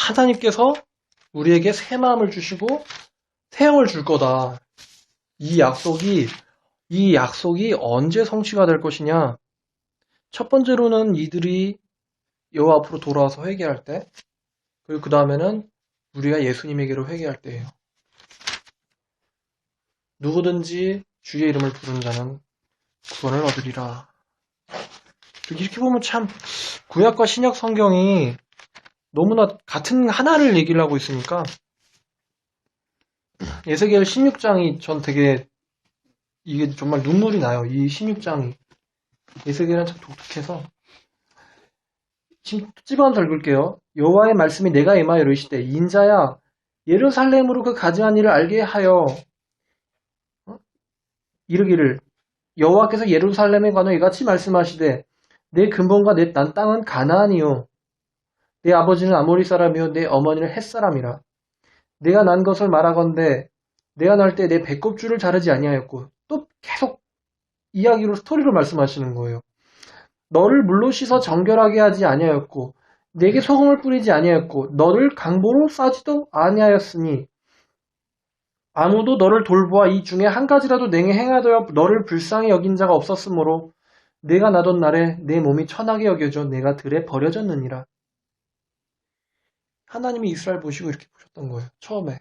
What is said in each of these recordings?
하나님께서 우리에게 새 마음을 주시고 새 영을 줄 거다. 이 약속이 언제 성취가 될 것이냐? 첫 번째로는 이들이 여호와 앞으로 돌아와서 회개할 때, 그리고 그 다음에는 우리가 예수님에게로 회개할 때예요. 누구든지 주의 이름을 부르는 자는 구원을 얻으리라. 이렇게 보면 참 구약과 신약 성경이 너무나 같은 하나를 얘기를 하고 있으니까 에스겔 16장이 전 되게 이게 정말 눈물이 나요. 이 16장이 에스겔은 참 독특해서 찝어서 읽을게요. 여호와의 말씀이 내가 임하여 이르시되 인자야 예루살렘으로 그 가증한 일을 알게 하여 이르기를 여호와께서 예루살렘에 관하여 이같이 말씀하시되 내 근본과 난 땅은 가나안이요 내 아버지는 아모리 사람이요 내 어머니는 헷 사람이라 내가 난 것을 말하건대 내가 날 때 내 배꼽줄을 자르지 아니하였고 또 계속 이야기로 스토리를 말씀하시는 거예요. 너를 물로 씻어 정결하게 하지 아니하였고 내게 소금을 뿌리지 아니하였고 너를 강보로 싸지도 아니하였으니 아무도 너를 돌보아 이 중에 한 가지라도 내게 행하여 너를 불쌍히 여긴 자가 없었으므로 내가 나던 날에 내 몸이 천하게 여겨져 내가 들에 버려졌느니라. 하나님이 이스라엘 보시고 이렇게 보셨던 거예요. 처음에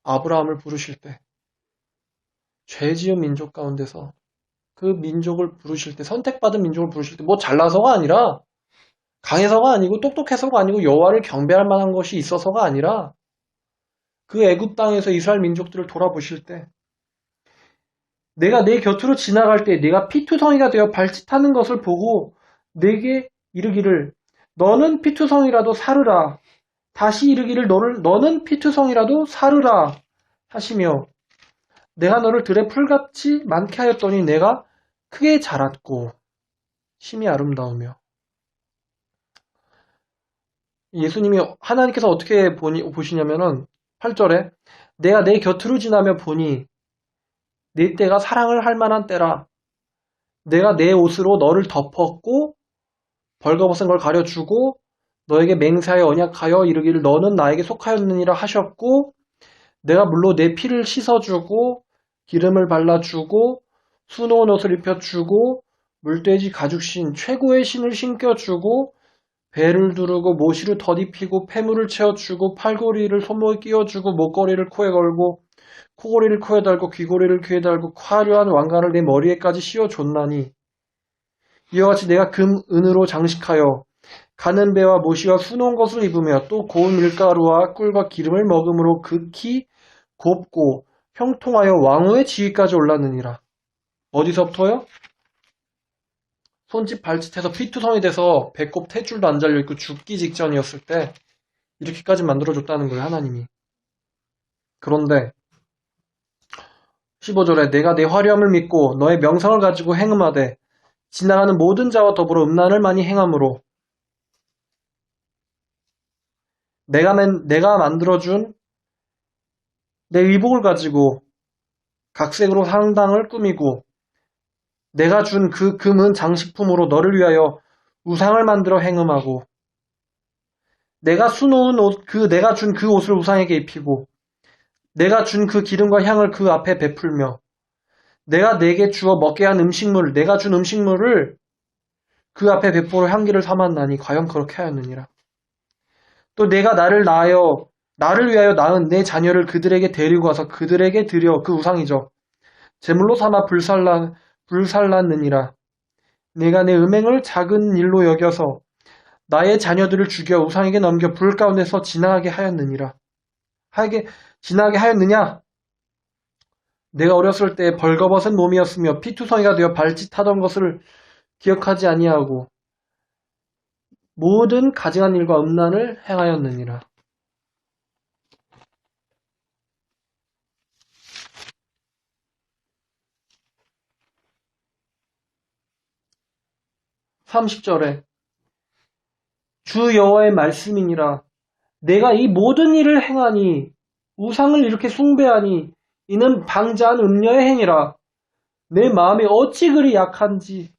아브라함을 부르실 때 죄 지은 민족 가운데서 그 민족을 부르실 때 선택받은 민족을 부르실 때 뭐 잘나서가 아니라 강해서가 아니고 똑똑해서가 아니고 여호와를 경배할 만한 것이 있어서가 아니라 그 애굽 땅에서 이스라엘 민족들을 돌아보실 때 내가 내 곁으로 지나갈 때 내가 피투성이가 되어 발짓하는 것을 보고 내게 이르기를 너는 피투성이라도 사르라 다시 이르기를 너는 피투성이라도 사르라 하시며 내가 너를 들에 풀같이 많게 하였더니 내가 크게 자랐고 심히 아름다우며 예수님이 하나님께서 어떻게 보시냐면은 8절에 내가 내 곁으로 지나며 보니 내 때가 사랑을 할 만한 때라 내가 내 옷으로 너를 덮었고 벌거벗은 걸 가려주고 너에게 맹세하여 언약하여 이르기를 너는 나에게 속하였느니라 하셨고 내가 물로 내 피를 씻어주고 기름을 발라주고 수놓은 옷을 입혀주고 물돼지 가죽신 최고의 신을 신겨주고 배를 두르고 모시를 덧입히고 폐물을 채워주고 팔고리를 손목에 끼워주고 목걸이를 코에 걸고 코고리를 코에 달고 귀고리를 귀에 달고 화려한 왕관을 내 머리에까지 씌워줬나니 이와 같이 내가 금, 은으로 장식하여 가는 배와 모시와 수놓은 것을 입으며 또 고운 밀가루와 꿀과 기름을 먹음으로 극히 곱고 형통하여 왕후의 지위까지 올랐느니라. 어디서부터요? 손짓 발짓해서 피투성이 돼서 배꼽 탯줄도 안 잘려있고 죽기 직전이었을 때 이렇게까지 만들어줬다는 거예요. 하나님이. 그런데 15절에 내가 내 화려함을 믿고 너의 명성을 가지고 행음하되 지나가는 모든 자와 더불어 음란을 많이 행함으로 내가 만들어준 내 의복을 가지고 각색으로 상당을 꾸미고 내가 준 그 금은 장식품으로 너를 위하여 우상을 만들어 행음하고 내가 수놓은 옷, 내가 준 그 옷을 우상에게 입히고 내가 준 그 기름과 향을 그 앞에 베풀며 내가 내게 주어 먹게 한 내가 준 음식물을 그 앞에 베풀어 향기를 삼았나니 과연 그렇게 하였느니라. 또 내가 나를 위하여 낳은 내 자녀를 그들에게 데리고 와서 그들에게 드려 그 우상이죠. 제물로 삼아 불살랐느니라. 내가 내 음행을 작은 일로 여겨서 나의 자녀들을 죽여 우상에게 넘겨 불 가운데서 지나가게 하였느니라. 지나가게 하였느냐? 내가 어렸을 때 벌거벗은 몸이었으며 피투성이가 되어 발짓하던 것을 기억하지 아니하고 모든 가증한 일과 음란을 행하였느니라. (30절에) 주 여호와의 말씀이니라. 내가 이 모든 일을 행하니 우상을 이렇게 숭배하니 이는 방자한 음녀의 행위라. 내 마음이 어찌 그리 약한지.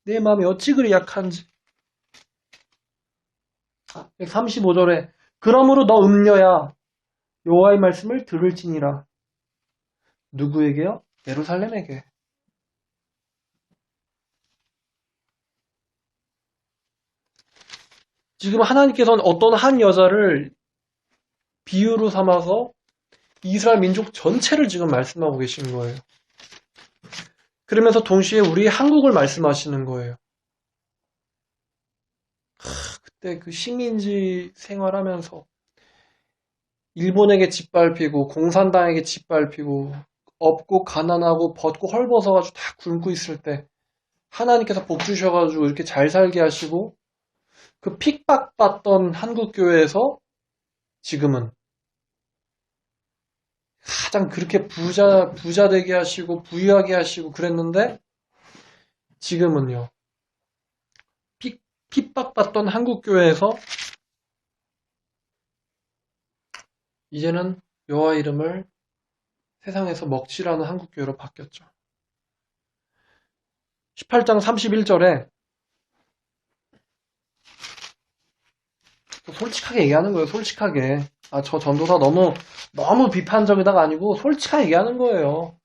내 마음이 어찌 그리 약한지. 35절에 그러므로 너 음녀야 여호와의 말씀을 들을지니라. 누구에게요? 예루살렘에게. 지금 하나님께서는 어떤 한 여자를 비유로 삼아서 이스라엘 민족 전체를 지금 말씀하고 계신 거예요. 그러면서 동시에 우리 한국을 말씀하시는 거예요. 그때 그 식민지 생활하면서 일본에게 짓밟히고 공산당에게 짓밟히고 없고 가난하고 벗고 헐벗어가지고 다 굶고 있을 때 하나님께서 복 주셔가지고 이렇게 잘 살게 하시고 그 핍박받던 한국교회에서 지금은 가장 그렇게 부자 되게 하시고 부유하게 하시고 그랬는데 지금은요. 핍박받던 한국교회에서 이제는 여호와 이름을 세상에서 먹칠하는 한국교회로 바뀌었죠. 18장 31절에 솔직하게 얘기하는 거예요. 솔직하게. 저 전도사 너무 비판적이다가 아니고 솔직하게 얘기하는 거예요.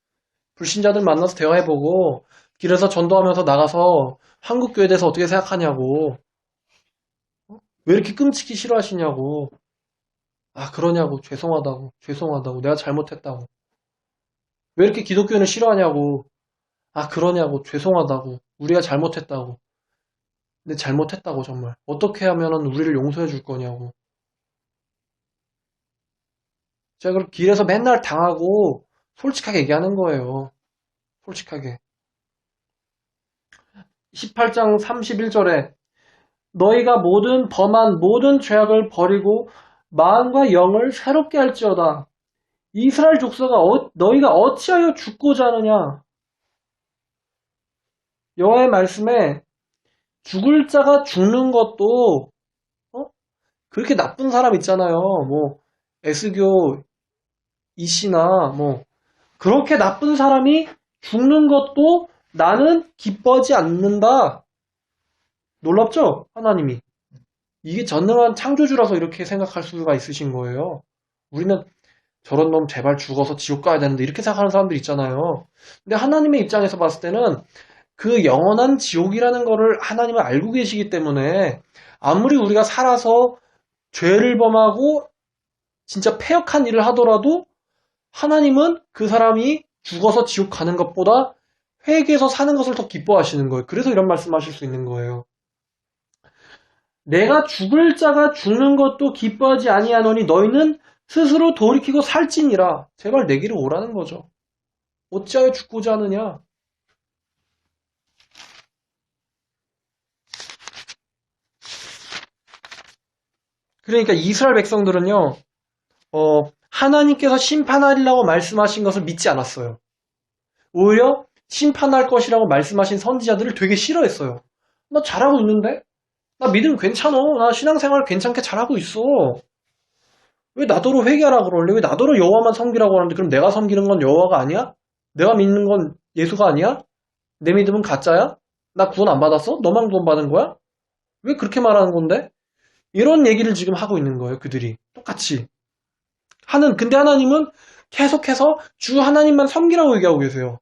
불신자들 만나서 대화해보고 길에서 전도하면서 나가서 한국교회에 대해서 어떻게 생각하냐고. 왜 이렇게 끔찍히 싫어하시냐고. 그러냐고. 죄송하다고. 내가 잘못했다고. 왜 이렇게 기독교인을 싫어하냐고. 그러냐고. 죄송하다고. 우리가 잘못했다고. 근데 잘못했다고 정말. 어떻게 하면은 우리를 용서해 줄 거냐고. 제가 그럼 길에서 맨날 당하고 솔직하게 얘기하는 거예요. 솔직하게. 18장 31절에 너희가 범한 모든 죄악을 버리고 마음과 영을 새롭게 할지어다. 이스라엘 족속아 너희가 어찌하여 죽고자 하느냐. 여호와의 말씀에 죽을 자가 죽는 것도 그렇게 나쁜 사람 있잖아요. 에스교 이씨나 그렇게 나쁜 사람이 죽는 것도 나는 기뻐하지 않는다. 놀랍죠? 하나님이. 이게 전능한 창조주라서 이렇게 생각할 수가 있으신 거예요. 우리는 저런 놈 제발 죽어서 지옥 가야 되는데 이렇게 생각하는 사람들 있잖아요. 근데 하나님의 입장에서 봤을 때는 그 영원한 지옥이라는 거를 하나님은 알고 계시기 때문에 아무리 우리가 살아서 죄를 범하고 진짜 패역한 일을 하더라도 하나님은 그 사람이 죽어서 지옥 가는 것보다 회개해서 사는 것을 더 기뻐하시는 거예요. 그래서 이런 말씀하실 수 있는 거예요. 내가 죽을 자가 죽는 것도 기뻐하지 아니하노니 너희는 스스로 돌이키고 살찌니라. 제발 내게로 오라는 거죠. 어찌하여 죽고자 하느냐. 그러니까 이스라엘 백성들은요. 하나님께서 심판하리라고 말씀하신 것을 믿지 않았어요. 오히려 심판할 것이라고 말씀하신 선지자들을 되게 싫어했어요. 나 잘하고 있는데? 나 믿음 괜찮아. 나 신앙생활 괜찮게 잘하고 있어. 왜 나더러 회개하라 그러래? 왜 나더러 여호와만 섬기라고 하는데 그럼 내가 섬기는 건 여호와가 아니야? 내가 믿는 건 예수가 아니야? 내 믿음은 가짜야? 나 구원 안 받았어? 너만 구원 받은 거야? 왜 그렇게 말하는 건데? 이런 얘기를 지금 하고 있는 거예요. 그들이. 똑같이. 근데 하나님은 계속해서 주 하나님만 섬기라고 얘기하고 계세요.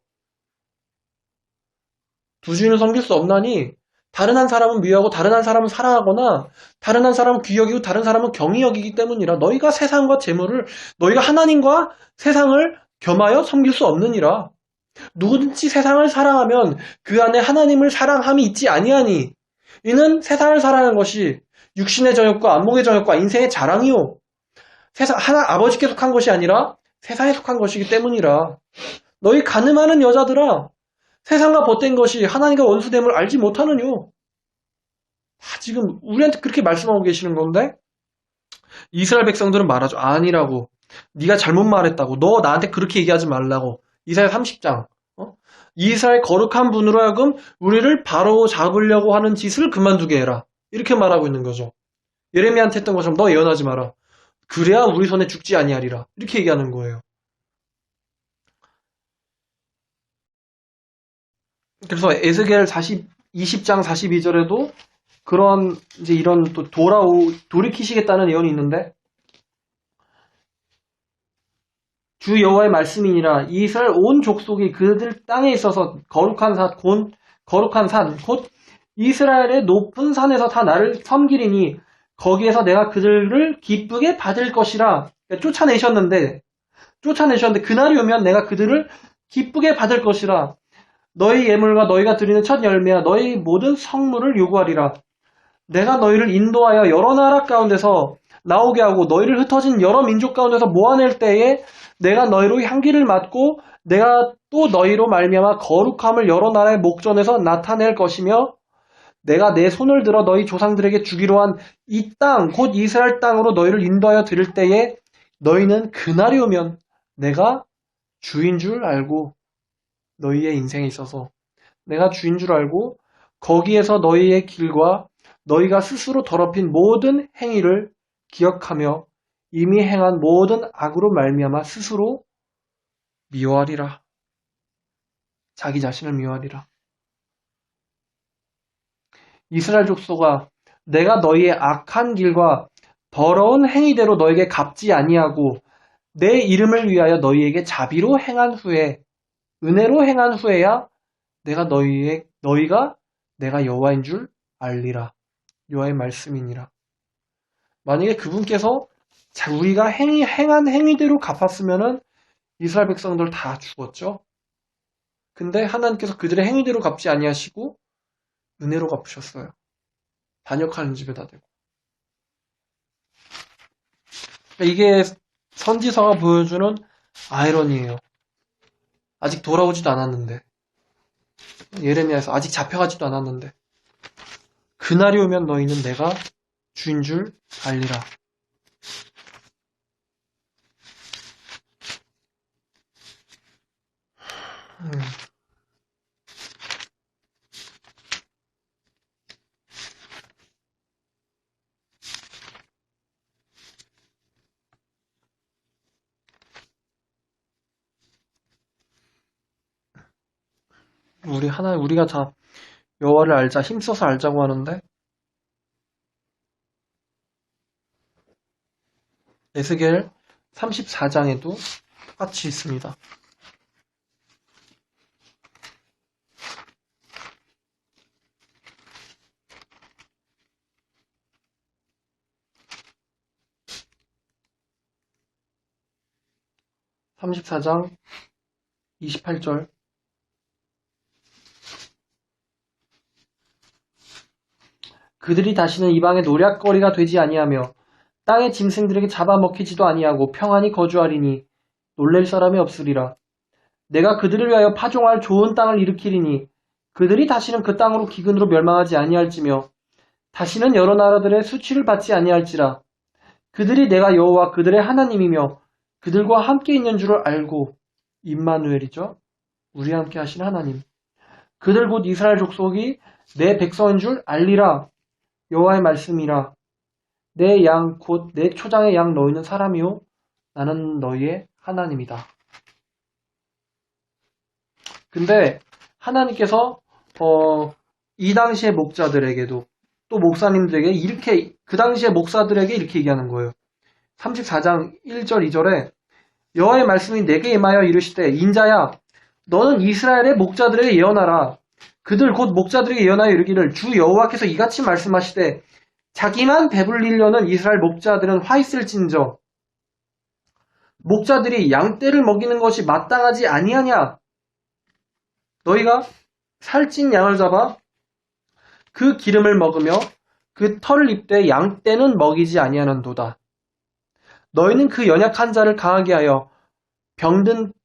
두 주인을 섬길 수 없나니 다른 한 사람은 미워하고 다른 한 사람은 사랑하거나 다른 한 사람은 귀여기고 다른 사람은 경히 여기기 때문이라 너희가 세상과 재물을 너희가 하나님과 세상을 겸하여 섬길 수 없느니라. 누구든지 세상을 사랑하면 그 안에 하나님을 사랑함이 있지 아니하니 이는 세상을 사랑하는 것이 육신의 정욕과 안목의 정욕과 인생의 자랑이요 아버지께 속한 것이 아니라 세상에 속한 것이기 때문이라. 너희 가늠하는 여자들아 세상과 벗된 것이 하나님과 원수됨을 알지 못하느뇨. 지금 우리한테 그렇게 말씀하고 계시는 건데 이스라엘 백성들은 말하죠. 아니라고. 네가 잘못 말했다고. 너 나한테 그렇게 얘기하지 말라고. 이사야 30장. 이스라엘 거룩한 분으로 하여금 우리를 바로 잡으려고 하는 짓을 그만두게 해라. 이렇게 말하고 있는 거죠. 예레미야한테 했던 것처럼 너 예언하지 마라. 그래야 우리 손에 죽지 아니하리라. 이렇게 얘기하는 거예요. 그래서 에스겔 20장 42절에도 그런 이제 이런 또 돌이키시겠다는 예언이 있는데 주 여호와의 말씀이니라 이스라엘 온 족속이 그들 땅에 있어서 거룩한 산 곧 이스라엘의 높은 산에서 다 나를 섬기리니 거기에서 내가 그들을 기쁘게 받을 것이라. 그러니까 쫓아내셨는데 그날이 오면 내가 그들을 기쁘게 받을 것이라. 너희 예물과 너희가 드리는 첫 열매와 너희 모든 성물을 요구하리라. 내가 너희를 인도하여 여러 나라 가운데서 나오게 하고 너희를 흩어진 여러 민족 가운데서 모아낼 때에 내가 너희로 향기를 맡고 내가 또 너희로 말미암아 거룩함을 여러 나라의 목전에서 나타낼 것이며 내가 내 손을 들어 너희 조상들에게 주기로 한 이 땅 곧 이스라엘 땅으로 너희를 인도하여 드릴 때에 너희는 그날이 오면 내가 주인 줄 알고 너희의 인생에 있어서 내가 주인 줄 알고 거기에서 너희의 길과 너희가 스스로 더럽힌 모든 행위를 기억하며 이미 행한 모든 악으로 말미암아 스스로 미워하리라. 자기 자신을 미워하리라. 이스라엘 족속아 내가 너희의 악한 길과 더러운 행위대로 너에게 갚지 아니하고 내 이름을 위하여 너희에게 자비로 행한 후에 은혜로 행한 후에야 너희가 내가 여호와인 줄 알리라. 여호와의 말씀이니라. 만약에 그분께서 우리가 행한 행위대로 갚았으면은 이스라엘 백성들 다 죽었죠. 근데 하나님께서 그들의 행위대로 갚지 아니하시고 은혜로 갚으셨어요. 반역하는 집에다 대고. 이게 선지서가 보여주는 아이러니예요. 아직 돌아오지도 않았는데 예레미야에서 아직 잡혀가지도 않았는데 그날이 오면 너희는 내가 주인 줄 알리라. 우리가 다 여호와를 알자, 힘써서 알자고 하는데 에스겔 34장에도 똑같이 있습니다. (34장) 28절 그들이 다시는 이방의 노략거리가 되지 아니하며 땅의 짐승들에게 잡아먹히지도 아니하고 평안히 거주하리니 놀랄 사람이 없으리라. 내가 그들을 위하여 파종할 좋은 땅을 일으키리니 그들이 다시는 그 땅으로 기근으로 멸망하지 아니할지며 다시는 여러 나라들의 수치를 받지 아니할지라. 그들이 내가 여호와 그들의 하나님이며 그들과 함께 있는 줄을 알고 임마누엘이죠. 우리와 함께 하신 하나님. 그들 곧 이스라엘 족속이 내 백성인 줄 알리라. 여호와의 말씀이라. 내 양 곧 내 초장의 양 너희는 사람이요 나는 너희의 하나님이다. 근데 하나님께서 이 당시의 목자들에게도 또 목사님들에게 그 당시의 목사들에게 이렇게 얘기하는 거예요. 34장 1절 2절에 여호와의 말씀이 내게 임하여 이르시되 인자야 너는 이스라엘의 목자들에게 예언하라. 그들 곧 목자들에게 예언하여 이르기를 주 여호와께서 이같이 말씀하시되 자기만 배불리려는 이스라엘 목자들은 화 있을진저 목자들이 양떼를 먹이는 것이 마땅하지 아니하냐. 너희가 살찐 양을 잡아 그 기름을 먹으며 그 털을 입되 양떼는 먹이지 아니하는도다. 너희는 그 연약한 자를 강하게 하여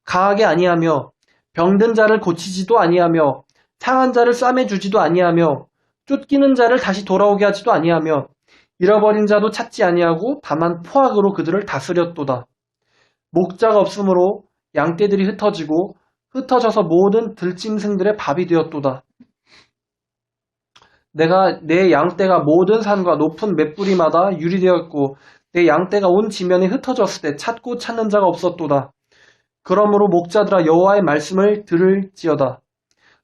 강하게 아니하며 병든 자를 고치지도 아니하며 상한 자를 싸매 주지도 아니하며 쫓기는 자를 다시 돌아오게 하지도 아니하며 잃어버린 자도 찾지 아니하고 다만 포악으로 그들을 다스렸도다. 목자가 없으므로 양떼들이 흩어져서 모든 들짐승들의 밥이 되었도다. 내가 내 양떼가 모든 산과 높은 맷뿌리마다 유리되었고 내 양떼가 온 지면에 흩어졌을 때 찾고 찾는 자가 없었도다. 그러므로 목자들아 여호와의 말씀을 들을지어다.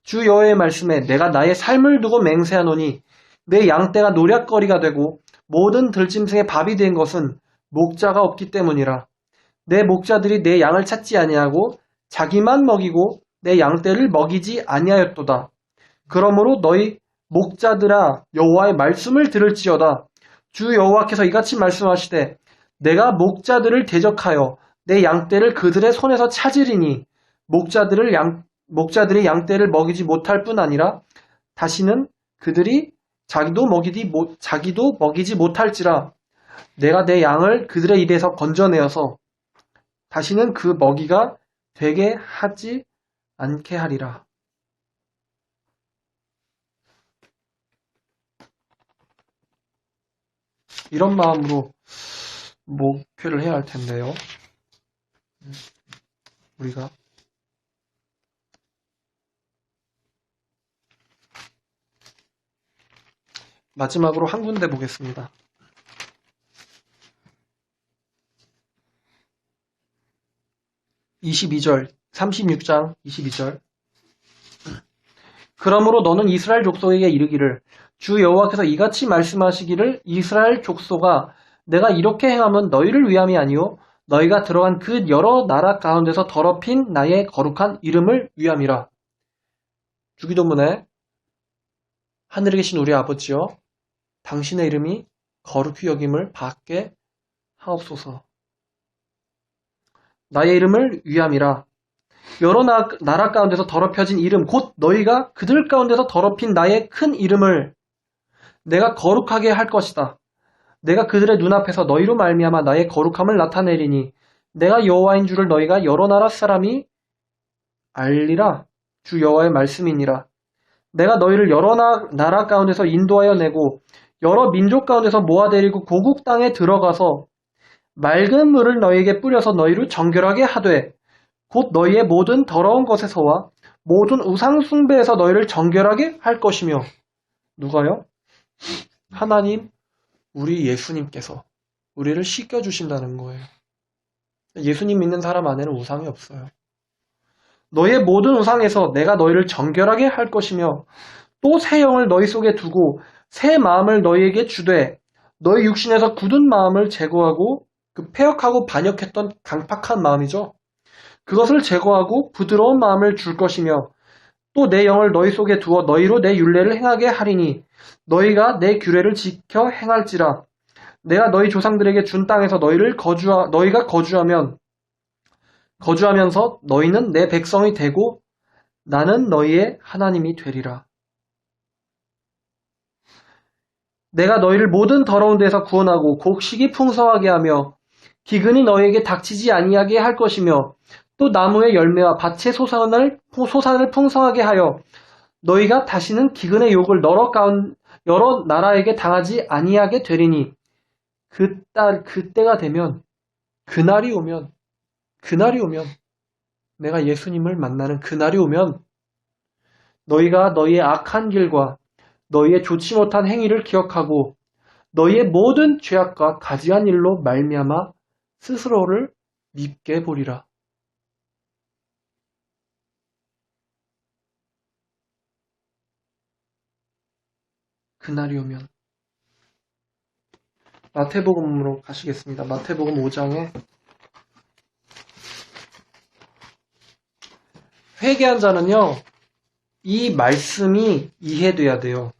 주 여호와의 말씀에 내가 나의 삶을 두고 맹세하노니 내 양떼가 노략거리가 되고 모든 들짐승의 밥이 된 것은 목자가 없기 때문이라. 내 목자들이 내 양을 찾지 아니하고 자기만 먹이고 내 양떼를 먹이지 아니하였도다. 그러므로 너희 목자들아 여호와의 말씀을 들을지어다. 주 여호와께서 이같이 말씀하시되 내가 목자들을 대적하여 내 양떼를 그들의 손에서 찾으리니 목자들이 양떼를 먹이지 못할 뿐 아니라 다시는 그들이 자기도 먹이지 못할지라. 내가 내 양을 그들의 입에서 건져내어서 다시는 그 먹이가 되게 하지 않게 하리라. 이런 마음으로 목회를 해야 할 텐데요. 우리가 마지막으로 한 군데 보겠습니다. 22절, 36장 22절. 그러므로 너는 이스라엘 족속에게 이르기를 주 여호와께서 이같이 말씀하시기를 이스라엘 족속아 내가 이렇게 행하면 너희를 위함이 아니요 너희가 들어간 그 여러 나라 가운데서 더럽힌 나의 거룩한 이름을 위함이라. 주기도문에 하늘에 계신 우리 아버지여 당신의 이름이 거룩히 여김을 받게 하옵소서. 나의 이름을 위함이라. 여러 나라 가운데서 더럽혀진 이름 곧 너희가 그들 가운데서 더럽힌 나의 큰 이름을 내가 거룩하게 할 것이다. 내가 그들의 눈앞에서 너희로 말미암아 나의 거룩함을 나타내리니 내가 여호와인 줄을 너희가 여러 나라 사람이 알리라. 주 여호와의 말씀이니라. 내가 너희를 여러 나라 가운데서 인도하여 내고 여러 민족 가운데서 모아데리고 고국 땅에 들어가서 맑은 물을 너희에게 뿌려서 너희를 정결하게 하되 곧 너희의 모든 더러운 것에서와 모든 우상 숭배에서 너희를 정결하게 할 것이며. 누가요? 하나님, 우리 예수님께서 우리를 씻겨주신다는 거예요. 예수님 믿는 사람 안에는 우상이 없어요. 너희의 모든 우상에서 내가 너희를 정결하게 할 것이며 또 새 영을 너희 속에 두고 새 마음을 너희에게 주되 너희 육신에서 굳은 마음을 제거하고 그 패역하고 반역했던 강팍한 마음이죠. 그것을 제거하고 부드러운 마음을 줄 것이며 또 내 영을 너희 속에 두어 너희로 내 율례를 행하게 하리니 너희가 내 규례를 지켜 행할지라. 내가 너희 조상들에게 준 땅에서 너희가 거주하면서 너희는 내 백성이 되고 나는 너희의 하나님이 되리라. 내가 너희를 모든 더러운 데서 구원하고 곡식이 풍성하게 하며 기근이 너희에게 닥치지 아니하게 할 것이며 또 나무의 열매와 밭의 소산을 풍성하게 하여 너희가 다시는 기근의 욕을 여러 나라에게 당하지 아니하게 되리니 그때가 되면 그날이 오면 내가 예수님을 만나는 그날이 오면 너희가 너희의 악한 길과 너희의 좋지 못한 행위를 기억하고 너희의 모든 죄악과 가지한 일로 말미암아 스스로를 밉게 보리라. 그날이 오면. 마태복음으로 가시겠습니다. 마태복음 5장에 회개한 자는요, 이 말씀이 이해돼야 돼요.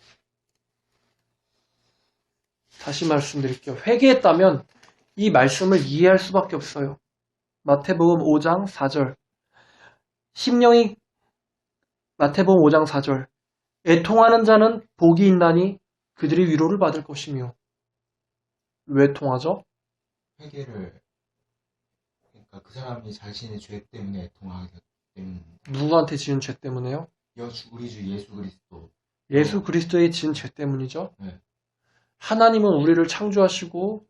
다시 말씀드릴게요. 회개했다면 이 말씀을 이해할 수밖에 없어요. 마태복음 5장 4절. 심령이 마태복음 5장 4절. 애통하는 자는 복이 있나니 그들이 위로를 받을 것이며. 왜 통하죠? 회개를 그러니까 그 사람이 자신의 죄 때문에 애통하게 됐기 때문에. 누구한테 지은 죄 때문에요? 우리 주 예수 그리스도. 예수 그리스도의 지은 죄 때문이죠. 네. 하나님은 우리를 창조하시고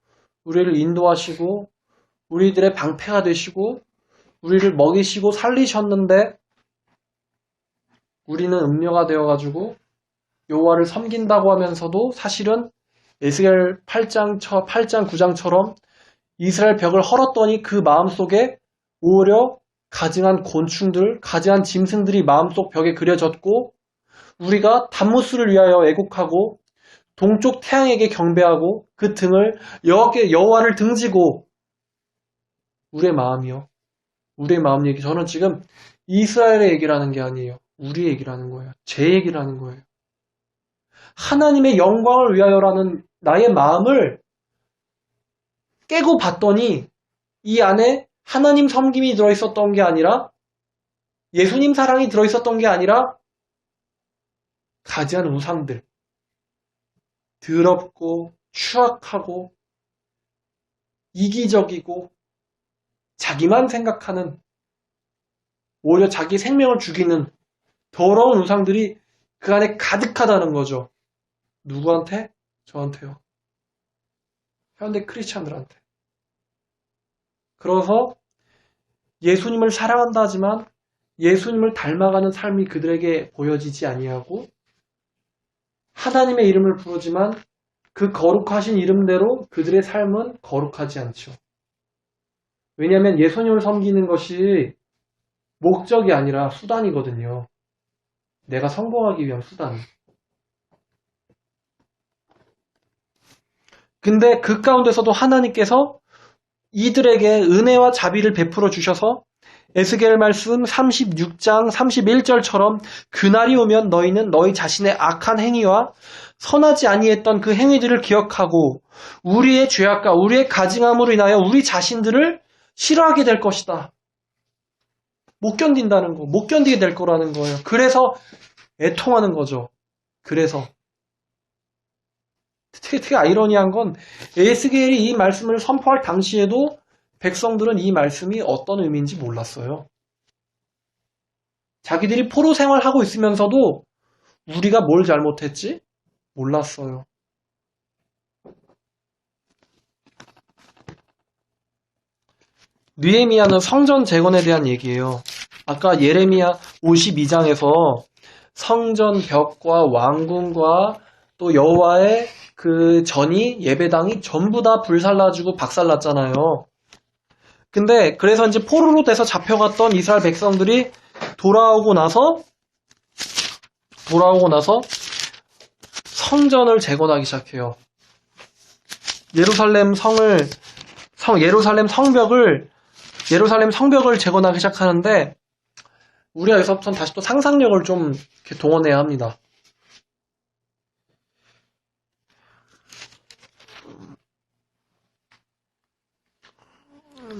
우리를 인도하시고 우리들의 방패가 되시고 우리를 먹이시고 살리셨는데 우리는 음녀가 되어가지고 여호와를 섬긴다고 하면서도 사실은 에스겔 8장 9장처럼 이스라엘 벽을 헐었더니 그 마음속에 오히려 가증한 곤충들, 가증한 짐승들이 마음속 벽에 그려졌고 우리가 담무스를 위하여 애곡하고 동쪽 태양에게 경배하고 그 등을 여호와를 등지고 우리의 마음이요. 우리의 마음 얘기. 저는 지금 이스라엘의 얘기를 하는 게 아니에요. 우리의 얘기를 하는 거예요. 제 얘기를 하는 거예요. 하나님의 영광을 위하여라는 나의 마음을 깨고 봤더니 이 안에 하나님 섬김이 들어있었던 게 아니라 예수님 사랑이 들어있었던 게 아니라 가지한 우상들, 더럽고 추악하고 이기적이고 자기만 생각하는 오히려 자기 생명을 죽이는 더러운 우상들이 그 안에 가득하다는 거죠. 누구한테? 저한테요. 현대 크리스찬들한테. 그래서 예수님을 사랑한다 하지만 예수님을 닮아가는 삶이 그들에게 보여지지 아니하고 하나님의 이름을 부르지만 그 거룩하신 이름대로 그들의 삶은 거룩하지 않죠. 왜냐하면 예수님을 섬기는 것이 목적이 아니라 수단이거든요. 내가 성공하기 위한 수단. 근데 그 가운데서도 하나님께서 이들에게 은혜와 자비를 베풀어 주셔서 에스겔 말씀 36장 31절처럼 그날이 오면 너희는 너희 자신의 악한 행위와 선하지 아니했던 그 행위들을 기억하고 우리의 죄악과 우리의 가증함으로 인하여 우리 자신들을 싫어하게 될 것이다. 못 견딘다는 거, 못 견디게 될 거라는 거예요. 그래서 애통하는 거죠. 그래서 되게 아이러니한 건 에스겔이 이 말씀을 선포할 당시에도 백성들은 이 말씀이 어떤 의미인지 몰랐어요. 자기들이 포로 생활하고 있으면서도 우리가 뭘 잘못했지? 몰랐어요. 느헤미야는 성전 재건에 대한 얘기예요. 아까 예레미야 52장에서 성전 벽과 왕궁과 또 여호와의 그 전이 예배당이 전부 다 불살라지고 박살났잖아요. 근데 그래서 이제 포로로 돼서 잡혀갔던 이스라엘 백성들이 돌아오고 나서 성전을 재건하기 시작해요. 예루살렘 성벽을 재건하기 시작하는데 우리가 여기서부터 다시 또 상상력을 좀 이렇게 동원해야 합니다.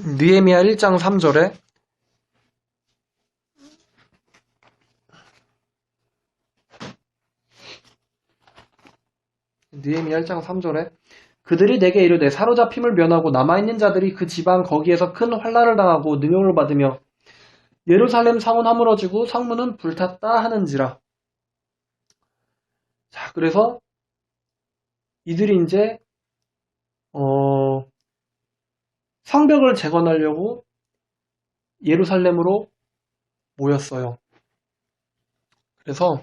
느헤미야 1장 3절에 그들이 내게 이르되 사로잡힘을 면하고 남아있는 자들이 그 지방 거기에서 큰 환난을 당하고 능욕을 받으며 예루살렘 성은 허물어지고 성문은 불탔다 하는지라. 자, 그래서 이들이 이제 성벽을 재건하려고 예루살렘으로 모였어요. 그래서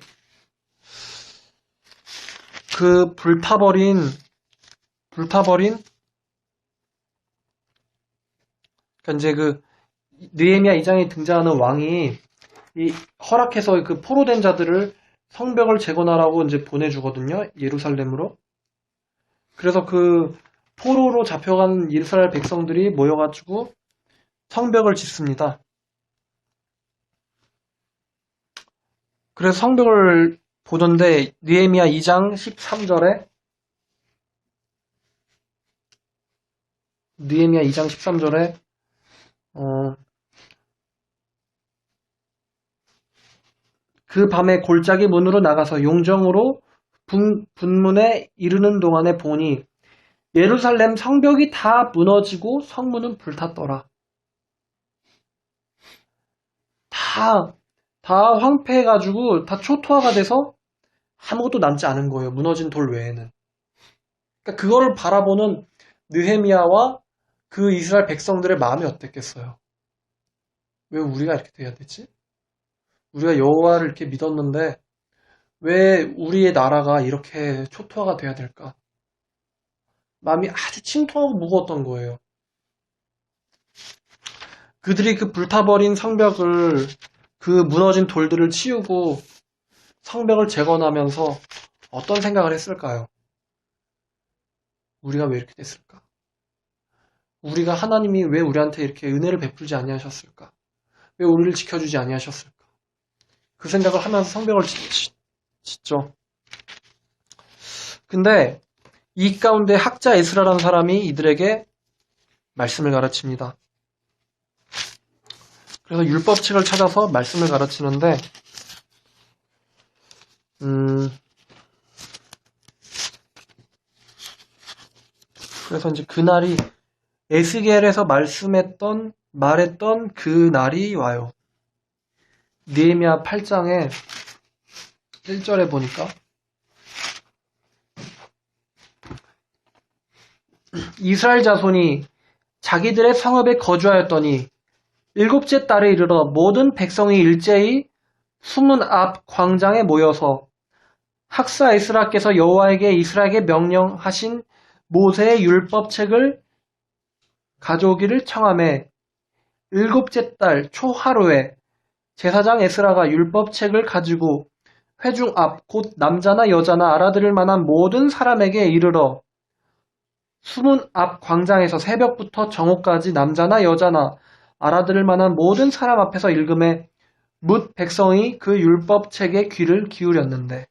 그 불타버린 그러니까 이제 그 느헤미야 2장에 등장하는 왕이 이 허락해서 그 포로된 자들을 성벽을 재건하라고 이제 보내주거든요. 예루살렘으로. 그래서 그 포로로 잡혀간 이스라엘 백성들이 모여가지고 성벽을 짓습니다. 그래서 성벽을 보던데 느헤미야 2장 13절에 그 밤에 골짜기 문으로 나가서 용정으로 분문에 이르는 동안에 보니 예루살렘 성벽이 다 무너지고 성문은 불탔더라. 다 황폐해가지고 다 초토화가 돼서 아무것도 남지 않은 거예요. 무너진 돌 외에는. 그러니까 그거를 바라보는 느헤미야와 그 이스라엘 백성들의 마음이 어땠겠어요? 왜 우리가 이렇게 돼야 되지? 우리가 여호와를 이렇게 믿었는데 왜 우리의 나라가 이렇게 초토화가 돼야 될까? 마음이 아주 침통하고 무거웠던 거예요. 그들이 그 불타버린 성벽을, 그 무너진 돌들을 치우고 성벽을 재건하면서 어떤 생각을 했을까요? 우리가 왜 이렇게 됐을까? 우리가 하나님이 왜 우리한테 이렇게 은혜를 베풀지 아니하셨을까? 왜 우리를 지켜주지 아니하셨을까? 그 생각을 하면서 성벽을 짓죠. 근데 이 가운데 학자 에스라라는 사람이 이들에게 말씀을 가르칩니다. 그래서 율법책을 찾아서 말씀을 가르치는데 그래서 이제 그날이 에스겔에서 말했던 그 날이 와요. 느헤미야 8장에 1절에 보니까 이스라엘 자손이 자기들의 성읍에 거주하였더니 일곱째 달에 이르러 모든 백성이 일제히 수문 앞 광장에 모여서 학사 에스라께서 여호와에게 이스라엘에게 명령하신 모세의 율법책을 가져오기를 청하매 일곱째 달 초하루에 제사장 에스라가 율법책을 가지고 회중 앞 곧 남자나 여자나 알아들을 만한 모든 사람에게 이르러 수문 앞 광장에서 새벽부터 정오까지 남자나 여자나 알아들을 만한 모든 사람 앞에서 읽음에 뭇 백성이 그 율법책에 귀를 기울였는데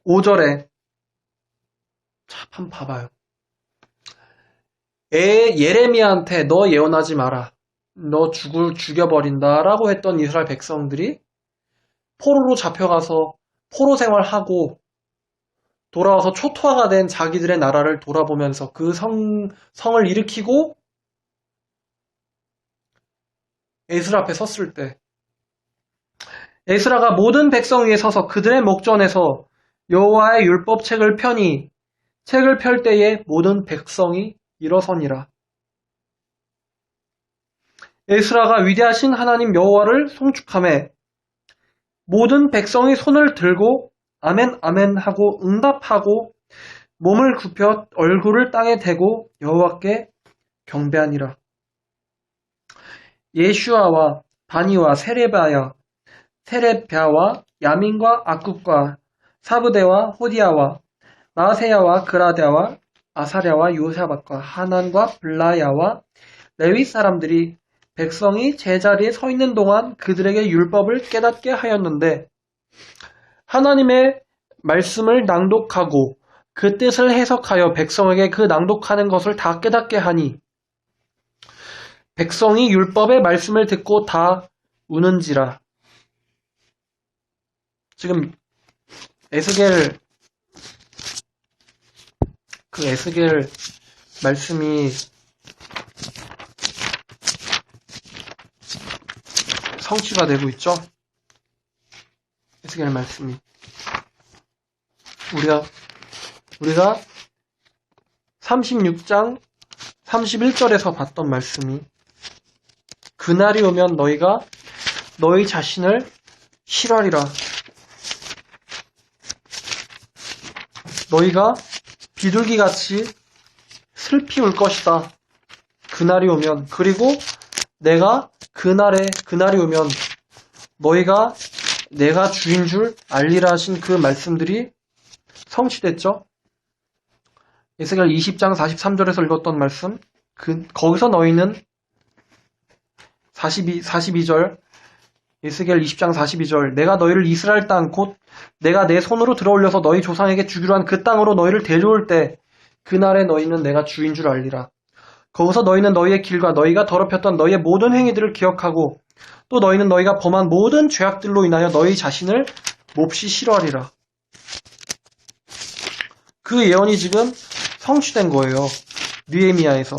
5절에 자, 한번 봐봐요. 예레미야한테 너 예언하지 마라. 너 죽여버린다 라고 했던 이스라엘 백성들이 포로로 잡혀가서 포로 생활하고 돌아와서 초토화가 된 자기들의 나라를 돌아보면서 그 성을 일으키고 에스라 앞에 섰을 때 에스라가 모든 백성 위에 서서 그들의 목전에서 여호와의 율법책을 펴니 책을 펼 때에 모든 백성이 일어서니라. 에스라가 위대하신 하나님 여호와를 송축하며 모든 백성이 손을 들고 아멘 아멘 하고 응답하고 몸을 굽혀 얼굴을 땅에 대고 여호와께 경배하니라. 예슈아와 바니와 세레비아와 야민과 악굽과 사브대와 호디아와 나세야와 그라데와 아사랴와 요사박과 하난과 블라야와 레위 사람들이 백성이 제자리에 서 있는 동안 그들에게 율법을 깨닫게 하였는데 하나님의 말씀을 낭독하고 그 뜻을 해석하여 백성에게 그 낭독하는 것을 다 깨닫게 하니 백성이 율법의 말씀을 듣고 다 우는지라. 지금 에스겔 말씀이 성취가 되고 있죠. 에스겔 말씀이 우리가 36장 31절에서 봤던 말씀이 그날이 오면 너희가 너희 자신을 실하리라. 너희가 비둘기같이 슬피 울 것이다. 그날이 오면. 그리고 내가 그날이 오면 너희가 내가 주인 줄 알리라 하신 그 말씀들이 성취됐죠. 에스겔 20장 43절에서 읽었던 말씀, 거기서 너희는 42절, 에스겔 20장 42절, 내가 너희를 이스라엘 땅, 곧 내가 내 손으로 들어올려서 너희 조상에게 주기로 한 그 땅으로 너희를 데려올 때, 그날에 너희는 내가 주인 줄 알리라. 거기서 너희는 너희의 길과 너희가 더럽혔던 너희의 모든 행위들을 기억하고, 또 너희는 너희가 범한 모든 죄악들로 인하여 너희 자신을 몹시 싫어하리라. 그 예언이 지금 성취된 거예요. 느헤미야에서.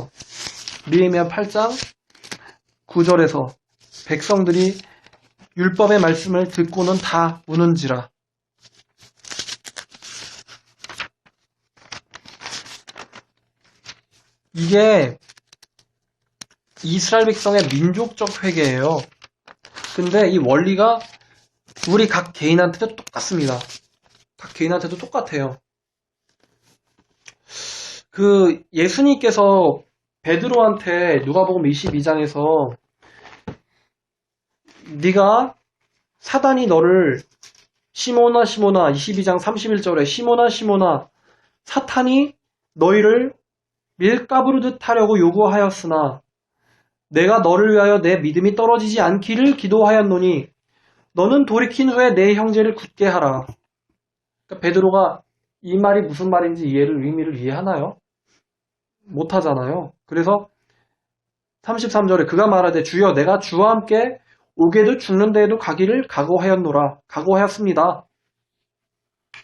느헤미야 8장 9절에서 백성들이 율법의 말씀을 듣고는 다 우는지라. 이게 이스라엘 백성의 민족적 회개예요. 근데 이 원리가 우리 각 개인한테도 똑같습니다. 각 개인한테도 똑같아요. 그 예수님께서 베드로한테 누가복음 22장에서 네가 사단이 너를 시몬아 시몬아 22장 31절에 시몬아 시몬아 사탄이 너희를 밀가부르듯 하려고 요구하였으나 내가 너를 위하여 내 믿음이 떨어지지 않기를 기도하였노니 너는 돌이킨 후에 내 형제를 굳게 하라. 그러니까 베드로가 이 말이 무슨 말인지 의미를 이해하나요? 못하잖아요. 그래서 33절에 그가 말하되 주여 내가 주와 함께 오게도 죽는 데에도 가기를 각오하였노라. 각오하였습니다.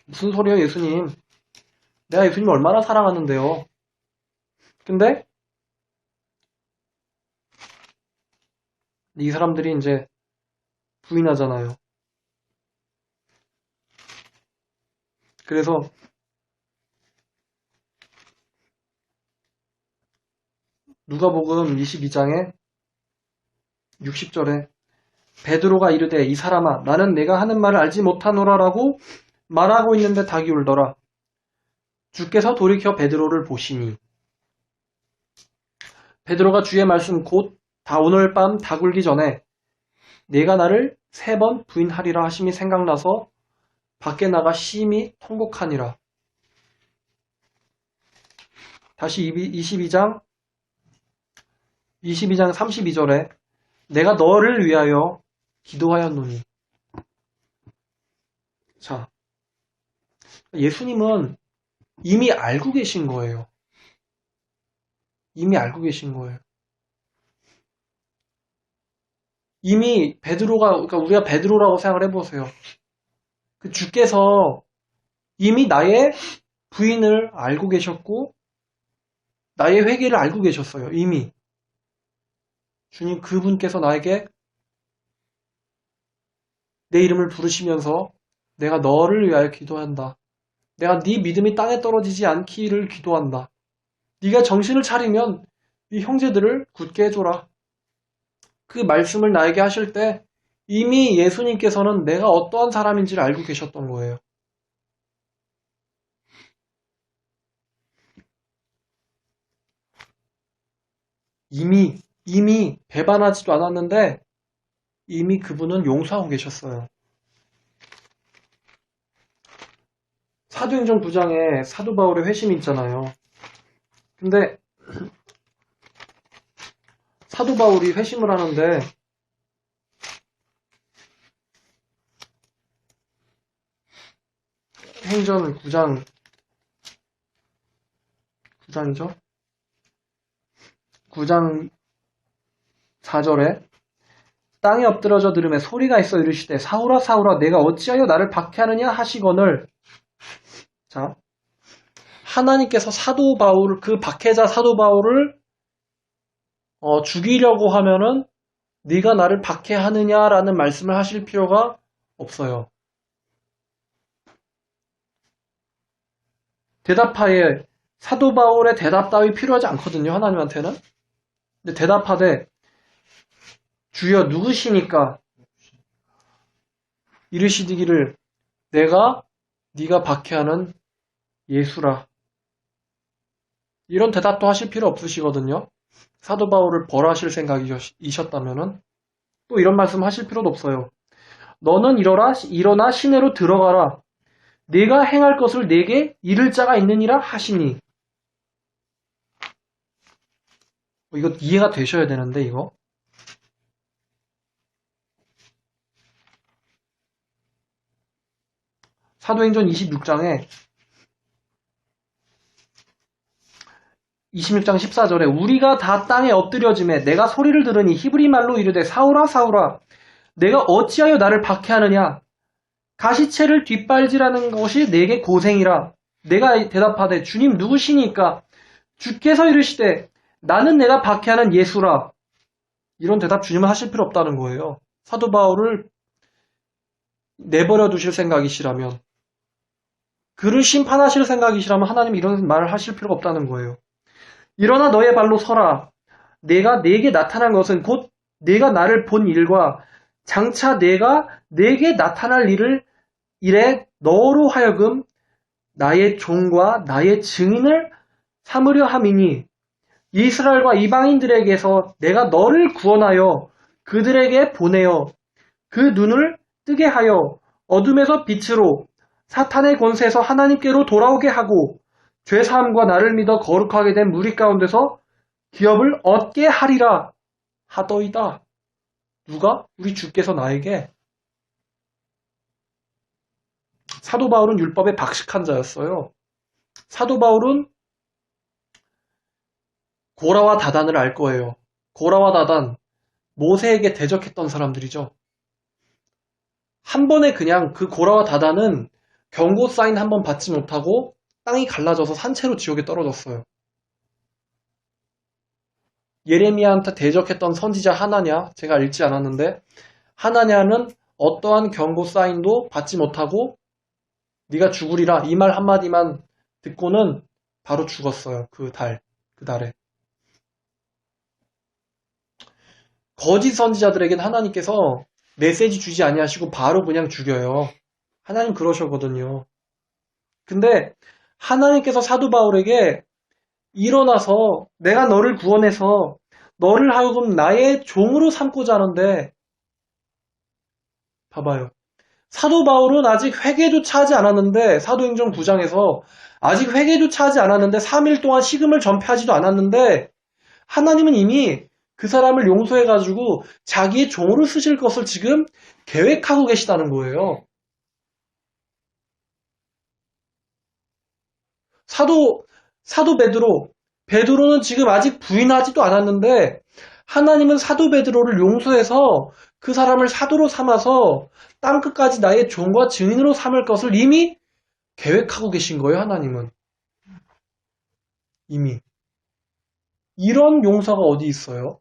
무슨 소리예요, 예수님? 내가 예수님을 얼마나 사랑하는데요. 근데 이 사람들이 이제 부인하잖아요. 그래서 누가복음 22장에 60절에 베드로가 이르되 이 사람아 나는 내가 하는 말을 알지 못하노라라고 말하고 있는데 닭이 울더라. 주께서 돌이켜 베드로를 보시니 베드로가 주의 말씀 곧 다 오늘 밤 닭 울기 전에 네가 나를 3번 부인하리라 하심이 생각나서 밖에 나가 심히 통곡하니라. 다시 22장 32절에 내가 너를 위하여 기도하였노니. 자, 예수님은 이미 알고 계신 거예요. 이미 알고 계신 거예요. 이미 베드로가, 그러니까 우리가 베드로라고 생각을 해보세요. 그 주께서 이미 나의 부인을 알고 계셨고, 나의 회개를 알고 계셨어요. 이미. 주님 그분께서 나에게 내 이름을 부르시면서 내가 너를 위하여 기도한다. 내가 네 믿음이 땅에 떨어지지 않기를 기도한다. 네가 정신을 차리면 이 형제들을 굳게 해줘라. 그 말씀을 나에게 하실 때 이미 예수님께서는 내가 어떠한 사람인지를 알고 계셨던 거예요. 이미 배반하지도 않았는데 이미 그분은 용서하고 계셨어요. 사도행전 9장에 사도 바울의 회심이 있잖아요. 근데 사도 바울이 회심을 하는데 행전 9장이죠? 9장 4절에 땅에 엎드러져 들음에 소리가 있어 이르시되 사울아 사울아 내가 어찌하여 나를 박해하느냐 하시거늘. 자, 하나님께서 사도 바울 그 박해자 사도 바울을 죽이려고 하면은 네가 나를 박해하느냐라는 말씀을 하실 필요가 없어요. 대답하에 사도 바울의 대답 따위 필요하지 않거든요. 하나님한테는. 근데 대답하되 주여 누구시니까 이르시기를 내가 네가 박해하는 예수라. 이런 대답도 하실 필요 없으시거든요. 사도 바울을 벌하실 생각이셨다면은 또 이런 말씀 하실 필요도 없어요. 너는 일어나 시내로 들어가라. 네가 행할 것을 내게 이를 자가 있느니라 하시니. 이거 이해가 되셔야 되는데 이거. 사도행전 26장에 26장 14절에 우리가 다 땅에 엎드려짐에 내가 소리를 들으니 히브리 말로 이르되 사울아 사울아 내가 어찌하여 나를 박해하느냐 가시채를 뒷발질하는 것이 내게 고생이라. 내가 대답하되 주님 누구시니까 주께서 이르시되 나는 내가 박해하는 예수라. 이런 대답 주님은 하실 필요 없다는 거예요. 사도 바울을 내버려 두실 생각이시라면, 그를 심판하실 생각이시라면 하나님 이런 말을 하실 필요가 없다는 거예요. 일어나 너의 발로 서라. 내가 네게 나타난 것은 곧 네가 나를 본 일과 장차 내가 네게 나타날 일에 너로 하여금 나의 종과 나의 증인을 삼으려 함이니 이스라엘과 이방인들에게서 내가 너를 구원하여 그들에게 보내어 그 눈을 뜨게 하여 어둠에서 빛으로 사탄의 권세에서 하나님께로 돌아오게 하고 죄사함과 나를 믿어 거룩하게 된 무리 가운데서 기업을 얻게 하리라 하더이다. 누가? 우리 주께서 나에게. 사도 바울은 율법에 박식한 자였어요. 사도 바울은 고라와 다단을 알 거예요. 고라와 다단, 모세에게 대적했던 사람들이죠. 한 번에 그냥 그 고라와 다단은 경고 사인 한 번 받지 못하고 땅이 갈라져서 산채로 지옥에 떨어졌어요. 예레미야한테 대적했던 선지자 하나냐, 제가 읽지 않았는데 하나냐는 어떠한 경고 사인도 받지 못하고 네가 죽으리라 이 말 한마디만 듣고는 바로 죽었어요. 그 달에. 거짓 선지자들에겐 하나님께서 메시지 주지 아니하시고 바로 그냥 죽여요. 하나님 그러셔거든요. 근데 하나님께서 사도 바울에게 일어나서 내가 너를 구원해서 너를 하여금 나의 종으로 삼고자 하는데 봐봐요. 사도 바울은 아직 회개조차 하지 않았는데 사도행전 9장에서 아직 회개조차 하지 않았는데 3일 동안 식음을 전폐하지도 않았는데 하나님은 이미 그 사람을 용서해가지고 자기의 종으로 쓰실 것을 지금 계획하고 계시다는 거예요. 사도 베드로는 지금 아직 부인하지도 않았는데 하나님은 사도 베드로를 용서해서 그 사람을 사도로 삼아서 땅끝까지 나의 종과 증인으로 삼을 것을 이미 계획하고 계신 거예요, 하나님은. 이미. 이런 용서가 어디 있어요?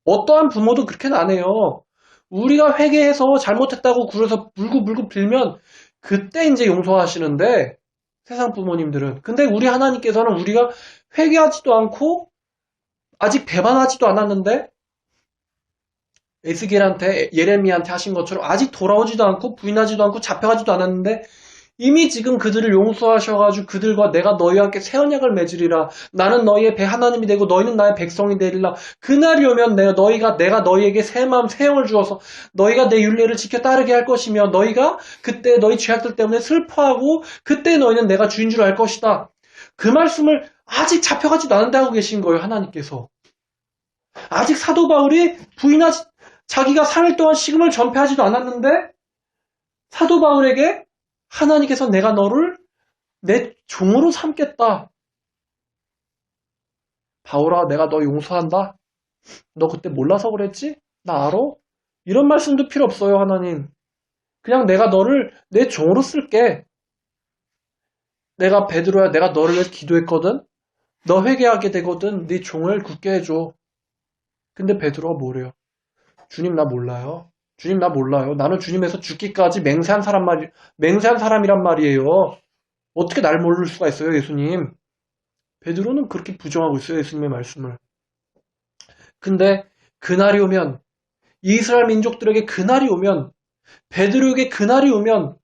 어떠한 부모도 그렇게는 안 해요. 우리가 회개해서 잘못했다고 굴어서 물고 빌면 그때 이제 용서하시는데 세상 부모님들은. 근데 우리 하나님께서는 우리가 회개하지도 않고 아직 배반하지도 않았는데 에스겔한테 예레미야한테 하신 것처럼 아직 돌아오지도 않고 부인하지도 않고 잡혀가지도 않았는데 이미 지금 그들을 용서하셔가지고 그들과 내가 너희와 함께 새 언약을 맺으리라. 나는 너희의 배 하나님이 되고 너희는 나의 백성이 되리라. 그날이 오면 내가 너희에게 새 마음 새 영을 주어서 너희가 내 율례를 지켜 따르게 할 것이며 너희가 그때 너희 죄악들 때문에 슬퍼하고 그때 너희는 내가 주인 줄 알 것이다. 그 말씀을 아직 잡혀가지도 않은데 하고 계신 거예요, 하나님께서. 아직 사도 바울이 자기가 3일 동안 식음을 전폐하지도 않았는데 사도 바울에게 하나님께서 내가 너를 내 종으로 삼겠다. 바울아, 내가 너 용서한다. 너 그때 몰라서 그랬지? 나 알아? 이런 말씀도 필요 없어요, 하나님. 그냥 내가 너를 내 종으로 쓸게. 내가 베드로야, 내가 너를 위해서 기도했거든. 너 회개하게 되거든. 네 종을 굳게 해줘. 근데 베드로가 뭐래요? 주님 나 몰라요. 주님 나 몰라요. 나는 주님에서 죽기까지 맹세한 사람이란 말이에요. 어떻게 날 모를 수가 있어요, 예수님? 베드로는 그렇게 부정하고 있어요, 예수님의 말씀을. 근데 그날이 오면 이스라엘 민족들에게 그날이 오면 베드로에게 그날이 오면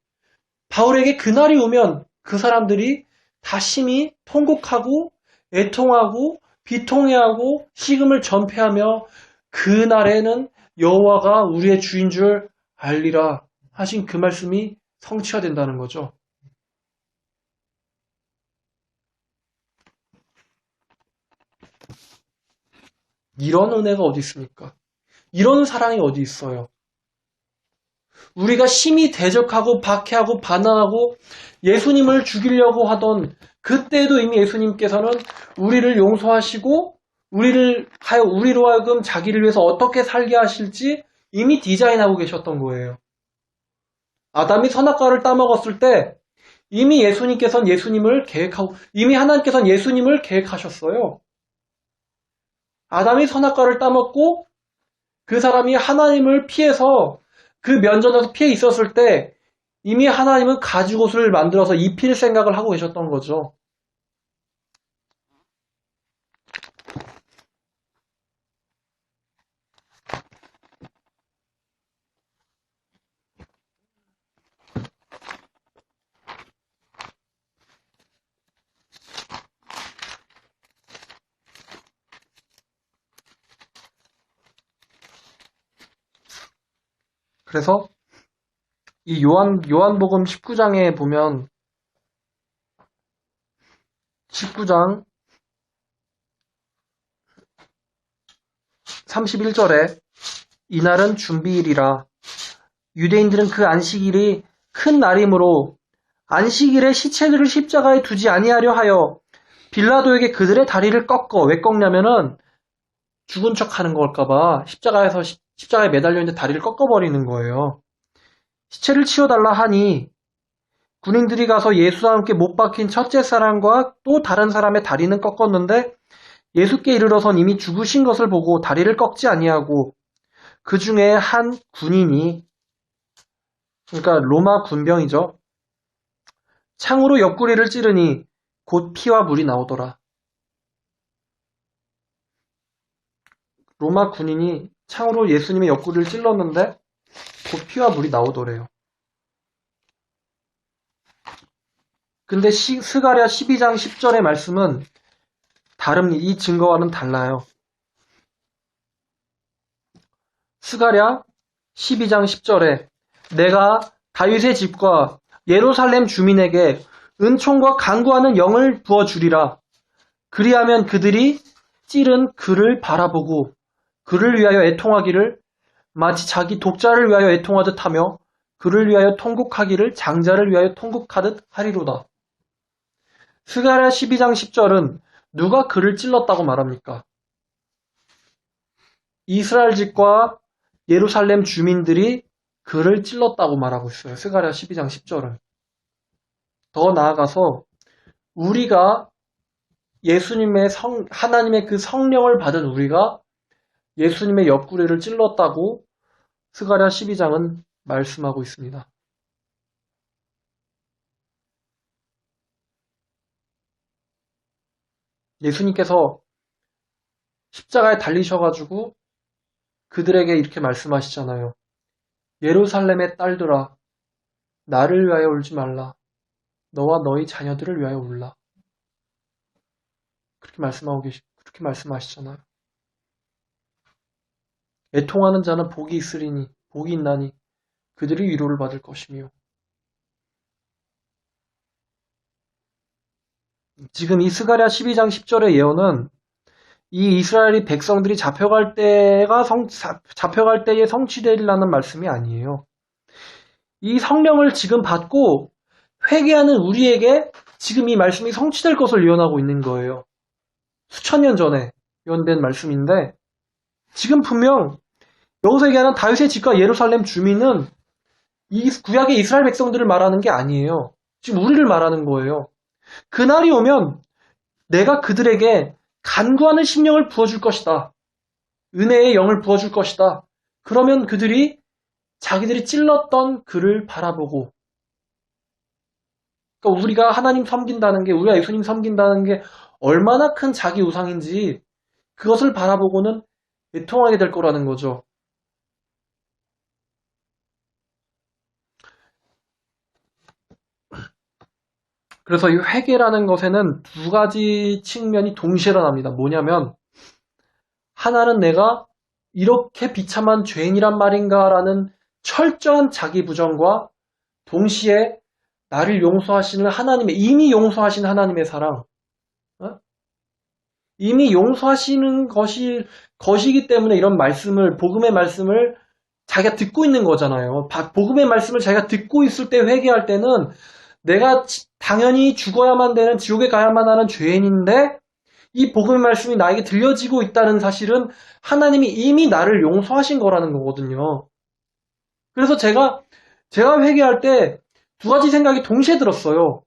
바울에게 그날이 오면 그 사람들이 다 심히 통곡하고 애통하고 비통해하고 식음을 전폐하며 그날에는 여호와가 우리의 주인 줄 알리라 하신 그 말씀이 성취가 된다는 거죠. 이런 은혜가 어디 있습니까? 이런 사랑이 어디 있어요? 우리가 심히 대적하고 박해하고 반항하고 예수님을 죽이려고 하던 그때도 이미 예수님께서는 우리를 용서하시고 우리로 하여금 자기를 위해서 어떻게 살게 하실지 이미 디자인하고 계셨던 거예요. 아담이 선악과를 따먹었을 때 이미 하나님께서는 예수님을 계획하셨어요. 아담이 선악과를 따먹고 그 사람이 하나님을 피해서 그 면전에서 피해 있었을 때 이미 하나님은 가죽옷을 만들어서 입힐 생각을 하고 계셨던 거죠. 그래서 이 요한복음 19장에 보면 19장 31절에 이날은 준비일이라 유대인들은 그 안식일이 큰 날이므로 안식일에 시체들을 십자가에 두지 아니하려 하여 빌라도에게 그들의 다리를 꺾어 왜 꺾냐면은 죽은 척 하는 걸까봐 십자가에 매달려 있는데 다리를 꺾어버리는 거예요. 시체를 치워달라 하니 군인들이 가서 예수와 함께 못 박힌 첫째 사람과 또 다른 사람의 다리는 꺾었는데 예수께 이르러선 이미 죽으신 것을 보고 다리를 꺾지 아니하고 그 중에 한 군인이 그러니까 로마 군병이죠. 창으로 옆구리를 찌르니 곧 피와 물이 나오더라. 로마 군인이 창으로 예수님의 옆구리를 찔렀는데 곧 피와 물이 나오더래요. 근데 스가랴 12장 10절의 말씀은 이 증거와는 달라요. 스가랴 12장 10절에 내가 다윗의 집과 예루살렘 주민에게 은총과 간구하는 영을 부어주리라. 그리하면 그들이 찌른 그를 바라보고 그를 위하여 애통하기를 마치 자기 독자를 위하여 애통하듯 하며 그를 위하여 통곡하기를 장자를 위하여 통곡하듯 하리로다. 스가랴 12장 10절은 누가 그를 찔렀다고 말합니까? 이스라엘 집과 예루살렘 주민들이 그를 찔렀다고 말하고 있어요. 스가랴 12장 10절은. 더 나아가서 우리가 하나님의 그 성령을 받은 우리가 예수님의 옆구리를 찔렀다고 스가랴 12장은 말씀하고 있습니다. 예수님께서 십자가에 달리셔가지고 그들에게 이렇게 말씀하시잖아요. 예루살렘의 딸들아, 나를 위하여 울지 말라. 너와 너희 자녀들을 위하여 울라. 그렇게 말씀하시잖아요. 애통하는 자는 복이 있나니 그들이 위로를 받을 것이며. 지금 이 스가랴 12장 10절의 예언은 이 이스라엘이 백성들이 잡혀갈 때에 성취되리라는 말씀이 아니에요. 이 성령을 지금 받고 회개하는 우리에게 지금 이 말씀이 성취될 것을 예언하고 있는 거예요. 수천 년 전에 예언된 말씀인데 지금 분명 여기서 얘기하는 다윗의 집과 예루살렘 주민은 이 구약의 이스라엘 백성들을 말하는 게 아니에요. 지금 우리를 말하는 거예요. 그날이 오면 내가 그들에게 간구하는 심령을 부어줄 것이다. 은혜의 영을 부어줄 것이다. 그러면 그들이 자기들이 찔렀던 그를 바라보고 그러니까 우리가 하나님 섬긴다는 게 우리가 예수님 섬긴다는 게 얼마나 큰 자기 우상인지 그것을 바라보고는 애통하게 될 거라는 거죠. 그래서 이 회개라는 것에는 두 가지 측면이 동시에 일어납니다. 뭐냐면 하나는 내가 이렇게 비참한 죄인이란 말인가라는 철저한 자기 부정과 동시에 나를 용서하시는 이미 용서하신 하나님의 사랑, 이미 용서하시는 것이기 때문에 이런 복음의 말씀을 자기가 듣고 있는 거잖아요. 복음의 말씀을 자기가 듣고 있을 때 회개할 때는 내가 당연히 죽어야만 되는 지옥에 가야만 하는 죄인인데 이 복음의 말씀이 나에게 들려지고 있다는 사실은 하나님이 이미 나를 용서하신 거라는 거거든요. 그래서 제가 회개할 때 두 가지 생각이 동시에 들었어요.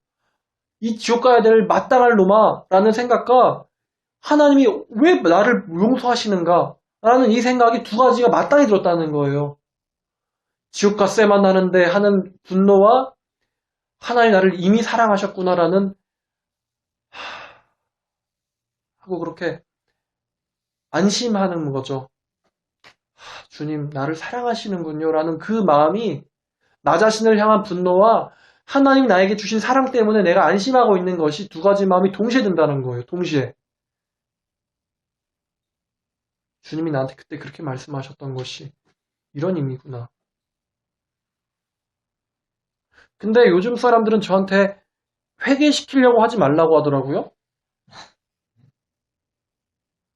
이 지옥 가야 될 마땅할 놈아라는 생각과 하나님이 왜 나를 용서하시는가 라는 이 생각이 두 가지가 마땅히 들었다는 거예요. 지옥 갔어야만 하는데 하는 분노와 하나님 나를 이미 사랑하셨구나라는 하고 그렇게 안심하는 거죠. 주님 나를 사랑하시는군요 라는 그 마음이 나 자신을 향한 분노와 하나님 나에게 주신 사랑 때문에 내가 안심하고 있는 것이 두 가지 마음이 동시에 든다는 거예요. 동시에. 주님이 나한테 그때 그렇게 말씀하셨던 것이 이런 의미구나. 근데 요즘 사람들은 저한테 회개시키려고 하지 말라고 하더라고요.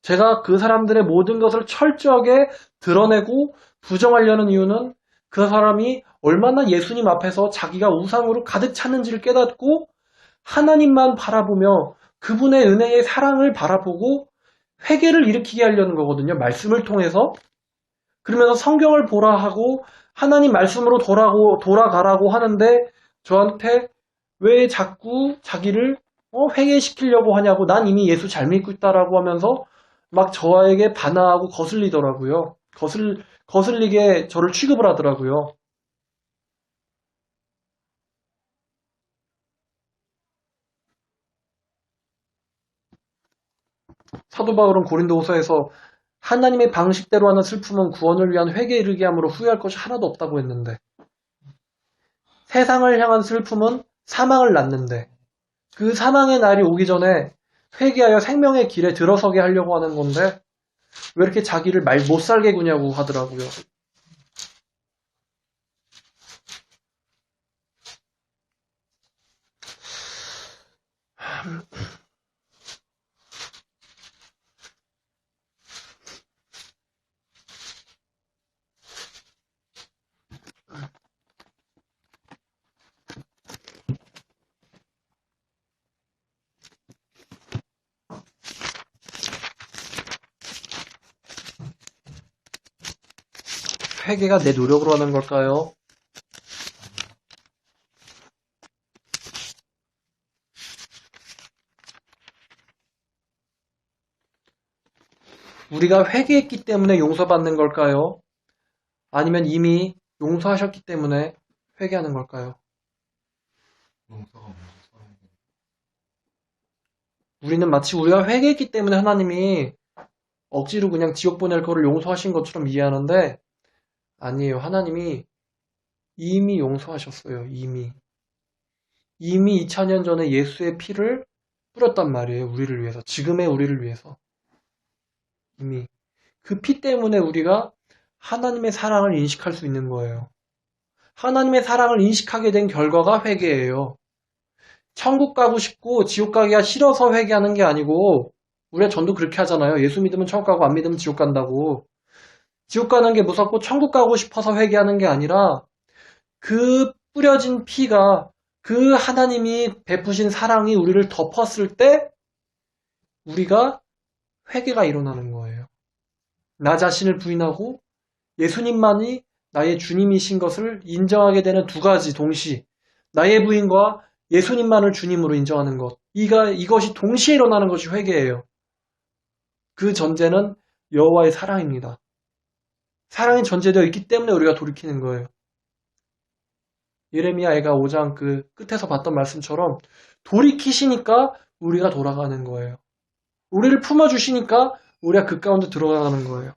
제가 그 사람들의 모든 것을 철저하게 드러내고 부정하려는 이유는 그 사람이 얼마나 예수님 앞에서 자기가 우상으로 가득 찼는지를 깨닫고 하나님만 바라보며 그분의 은혜의 사랑을 바라보고 회개를 일으키게 하려는 거거든요. 말씀을 통해서. 그러면서 성경을 보라 하고 하나님 말씀으로 돌아가라고 하는데 저한테 왜 자꾸 자기를 회개시키려고 하냐고 난 이미 예수 잘 믿고 있다라고 하면서 막 저에게 반항하고 거슬리더라고요. 거슬리게 저를 취급을 하더라고요. 사도 바울은 고린도후서에서 하나님의 방식대로 하는 슬픔은 구원을 위한 회개에 이르게 함으로 후회할 것이 하나도 없다고 했는데 세상을 향한 슬픔은 사망을 낳는데 그 사망의 날이 오기 전에 회개하여 생명의 길에 들어서게 하려고 하는 건데 왜 이렇게 자기를 말 못 살게 구냐고 하더라고요. 회개가 내 노력으로 하는 걸까요? 우리가 회개했기 때문에 용서받는 걸까요? 아니면 이미 용서하셨기 때문에 회개하는 걸까요? 용서가 먼저 서는 게. 우리는 마치 우리가 회개했기 때문에 하나님이 억지로 그냥 지옥 보낼 거를 용서하신 것처럼 이해하는데 아니에요. 하나님이 이미 용서하셨어요. 이미 2000년 전에 예수의 피를 뿌렸단 말이에요. 우리를 위해서. 지금의 우리를 위해서. 이미. 그 피 때문에 우리가 하나님의 사랑을 인식할 수 있는 거예요. 하나님의 사랑을 인식하게 된 결과가 회개예요. 천국 가고 싶고 지옥 가기가 싫어서 회개하는 게 아니고 우리가 전도 그렇게 하잖아요. 예수 믿으면 천국 가고 안 믿으면 지옥 간다고. 지옥 가는 게 무섭고 천국 가고 싶어서 회개하는 게 아니라 그 뿌려진 피가 그 하나님이 베푸신 사랑이 우리를 덮었을 때 우리가 회개가 일어나는 거예요. 나 자신을 부인하고 예수님만이 나의 주님이신 것을 인정하게 되는 두 가지 동시 나의 부인과 예수님만을 주님으로 인정하는 것. 이것이 동시에 일어나는 것이 회개예요. 그 전제는 여호와의 사랑입니다. 사랑이 전제되어 있기 때문에 우리가 돌이키는 거예요. 예레미야애가 5장 그 끝에서 봤던 말씀처럼 돌이키시니까 우리가 돌아가는 거예요. 우리를 품어주시니까 우리가 그 가운데 들어가는 거예요.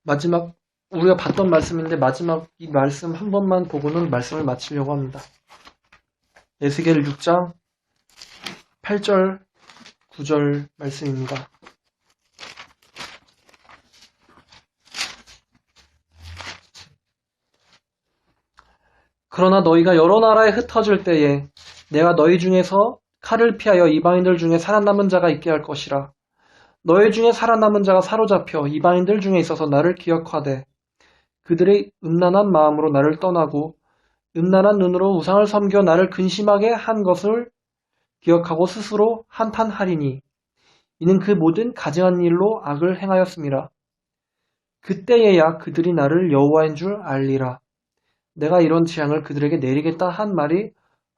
마지막 우리가 봤던 말씀인데 마지막 이 말씀 한 번만 보고는 말씀을 마치려고 합니다. 에스겔 6장 8절 9절 말씀입니다. 그러나 너희가 여러 나라에 흩어질 때에 내가 너희 중에서 칼을 피하여 이방인들 중에 살아남은 자가 있게 할 것이라. 너희 중에 살아남은 자가 사로잡혀 이방인들 중에 있어서 나를 기억하되 그들의 음란한 마음으로 나를 떠나고 음란한 눈으로 우상을 섬겨 나를 근심하게 한 것을 기억하고 스스로 한탄하리니 이는 그 모든 가증한 일로 악을 행하였음이라. 그때에야 그들이 나를 여호와인 줄 알리라. 내가 이런 재앙을 그들에게 내리겠다 한 말이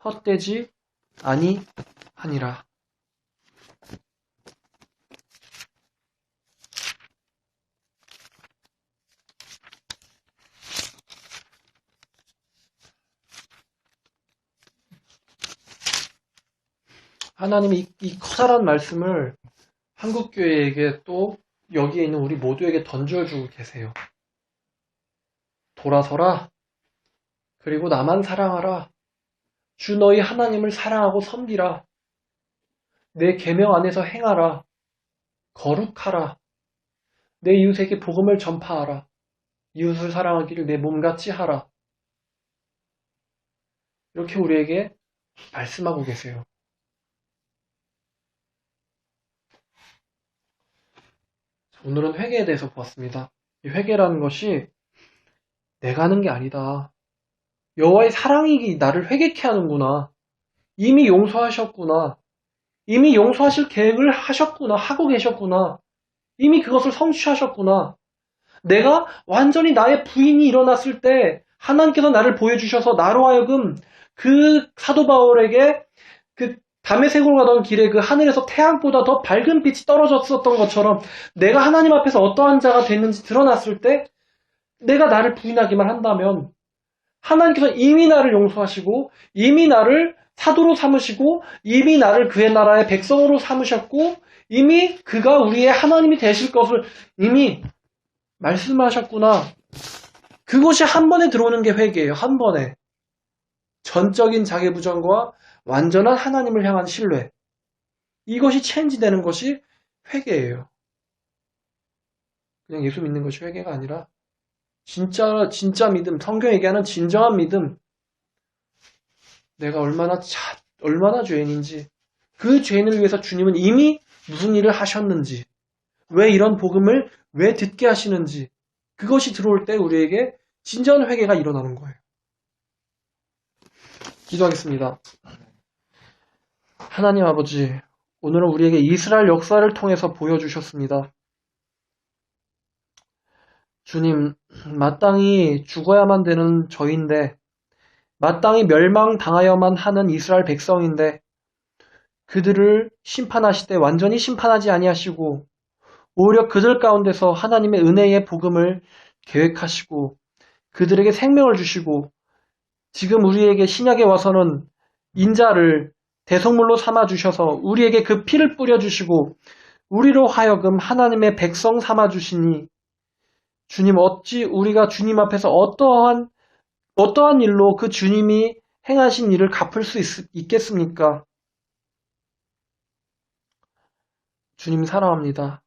헛되지 아니하니라. 하나님이 이 커다란 말씀을 한국교회에게 또 여기에 있는 우리 모두에게 던져주고 계세요. 돌아서라. 그리고 나만 사랑하라. 주 너희 하나님을 사랑하고 섬기라. 내 계명 안에서 행하라. 거룩하라. 내 이웃에게 복음을 전파하라. 이웃을 사랑하기를 내 몸같이 하라. 이렇게 우리에게 말씀하고 계세요. 오늘은 회개에 대해서 보았습니다. 이 회개라는 것이 내가 하는 게 아니다. 여호와의 사랑이 나를 회개케 하는구나. 이미 용서하셨구나. 이미 용서하실 계획을 하셨구나. 하고 계셨구나. 이미 그것을 성취하셨구나. 내가 완전히 나의 부인이 일어났을 때 하나님께서 나를 보여주셔서 나로 하여금 그 사도 바울에게 그 다메섹으로 가던 길에 그 하늘에서 태양보다 더 밝은 빛이 떨어졌었던 것처럼 내가 하나님 앞에서 어떠한 자가 됐는지 드러났을 때 내가 나를 부인하기만 한다면 하나님께서 이미 나를 용서하시고 이미 나를 사도로 삼으시고 이미 나를 그의 나라의 백성으로 삼으셨고 이미 그가 우리의 하나님이 되실 것을 이미 말씀하셨구나. 그것이 한 번에 들어오는 게 회개예요. 한 번에. 전적인 자기부정과 완전한 하나님을 향한 신뢰. 이것이 체인지되는 것이 회개예요. 그냥 예수 믿는 것이 회개가 아니라 진짜 믿음, 성경이 얘기하는 진정한 믿음. 내가 얼마나 죄인인지, 그 죄인을 위해서 주님은 이미 무슨 일을 하셨는지, 왜 이런 복음을 왜 듣게 하시는지, 그것이 들어올 때 우리에게 진정한 회개가 일어나는 거예요. 기도하겠습니다. 하나님 아버지, 오늘은 우리에게 이스라엘 역사를 통해서 보여주셨습니다. 주님, 마땅히 죽어야만 되는 저인데, 마땅히 멸망당하여만 하는 이스라엘 백성인데, 그들을 심판하실 때 완전히 심판하지 아니하시고, 오히려 그들 가운데서 하나님의 은혜의 복음을 계획하시고, 그들에게 생명을 주시고, 지금 우리에게 신약에 와서는 인자를 대속물로 삼아주셔서 우리에게 그 피를 뿌려주시고, 우리로 하여금 하나님의 백성 삼아주시니, 주님 어찌 우리가 주님 앞에서 어떠한 일로 그 주님이 행하신 일을 갚을 수 있겠습니까? 주님 사랑합니다.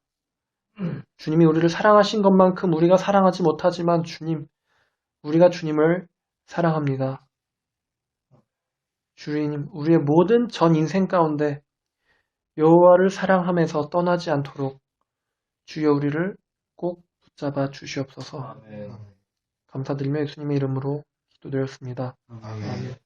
주님이 우리를 사랑하신 것만큼 우리가 사랑하지 못하지만 우리가 주님을 사랑합니다. 주님, 우리의 모든 전 인생 가운데 여호와를 사랑하면서 떠나지 않도록 주여 우리를 꼭 붙잡아 주시옵소서. 아멘. 감사드리며 예수님의 이름으로 기도드렸습니다. 아멘.